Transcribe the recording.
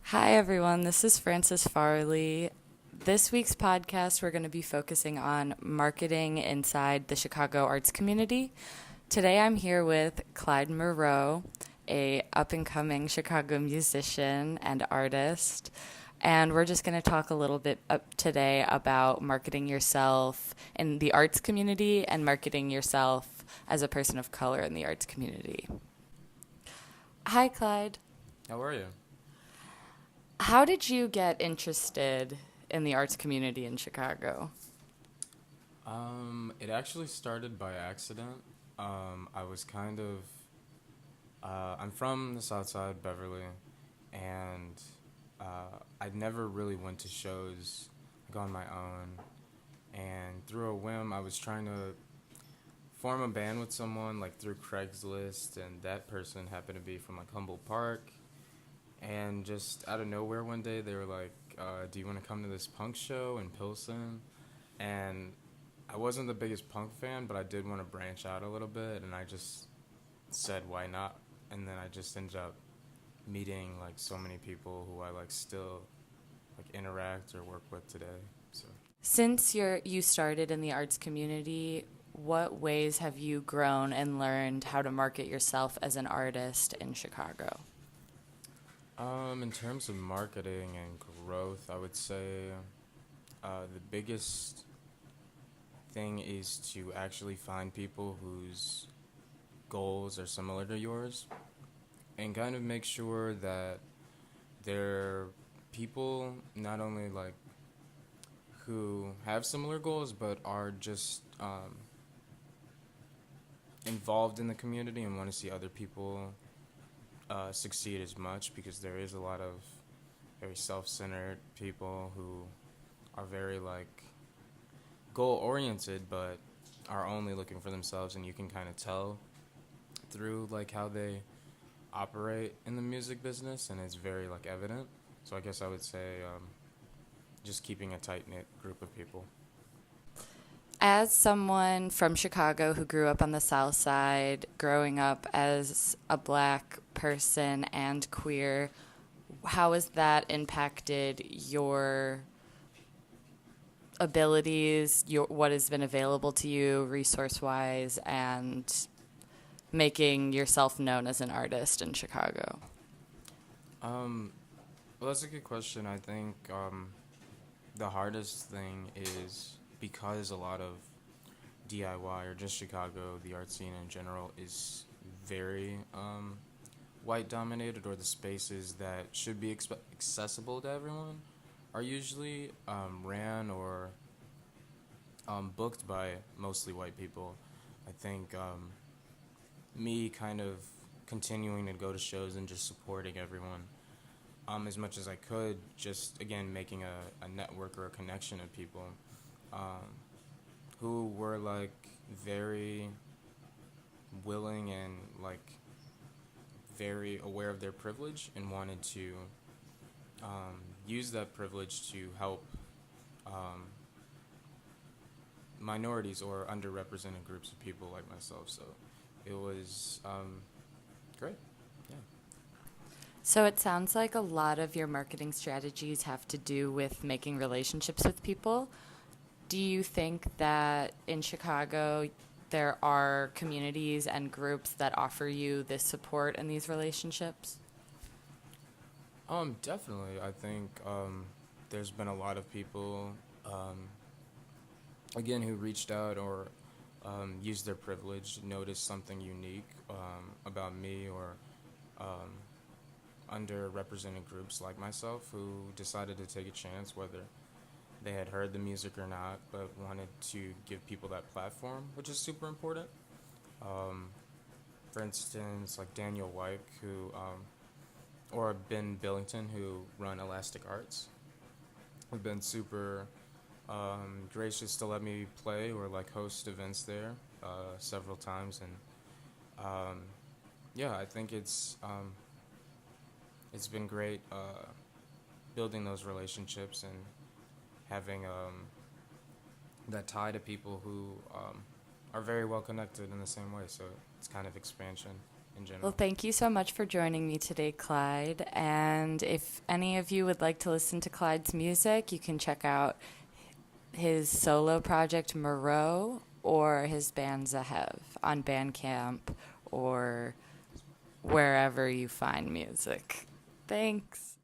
Hi, everyone. This is Frances Farlee. This week's podcast, we're going to be focusing on marketing inside the Chicago arts community. Today, I'm here with Clyde Moreau, a up-and-coming Chicago musician and artist. And we're just going to talk a little bit today about marketing yourself in the arts community and marketing yourself as a person of color in the arts community. Hi, Clyde. How are you? How did you get interested in the arts community in Chicago? It actually started by accident. I was I'm from the South Side, Beverly, and I never really went to shows like on my own. And through a whim, I was trying to form a band with someone like through Craigslist, and that person happened to be from like Humboldt Park. And just out of nowhere one day, they were like, "Do you want to come to this punk show in Pilsen?" And I wasn't the biggest punk fan, but I did want to branch out a little bit, and I just said, "Why not?" And then I just ended up meeting like so many people who I like still like interact or work with today. So. Since you started in the arts community, what ways have you grown and learned how to market yourself as an artist in Chicago? In terms of marketing and growth, I would say the biggest thing is to actually find people whose goals are similar to yours and kind of make sure that they're people not only like who have similar goals but are just involved in the community and want to see other people succeed as much, because there is a lot of very self-centered people who are very like goal-oriented but are only looking for themselves, and you can kind of tell through like how they operate in the music business, and it's very like evident. So I guess I would say just keeping a tight-knit group of people. As someone from Chicago who grew up on the South Side, growing up as a black person and queer, how has that impacted your abilities, what has been available to you resource-wise, and making yourself known as an artist in Chicago? Um, well, that's a good question. I think the hardest thing is because a lot of DIY or just Chicago, the art scene in general, is very white dominated, or the spaces that should be accessible to everyone are usually ran or booked by mostly white people. I think me kind of continuing to go to shows and just supporting everyone as much as I could, just again making a network or a connection of people um, who were like very willing and like very aware of their privilege and wanted to use that privilege to help um, minorities or underrepresented groups of people like myself. So it was great. Yeah. So it sounds like a lot of your marketing strategies have to do with making relationships with people. Do you think that in Chicago there are communities and groups that offer you this support and these relationships? Definitely. I think there's been a lot of people, again, who reached out or used their privilege, noticed something unique about me, or um, underrepresented groups like myself who decided to take a chance, whether they had heard the music or not, but wanted to give people that platform, which is super important. Um, for instance, like Daniel White, who, or Ben Billington, who run Elastic Arts, have been super gracious to let me play or like host events there several times, and yeah, I think it's been great building those relationships and having that tie to people who are very well connected in the same way. So it's kind of expansion. in general. Well, thank you so much for joining me today, Clyde. And if any of you would like to listen to Clyde's music, you can check out his solo project, Moreau, or his band, Zahev, on Bandcamp or wherever you find music. Thanks.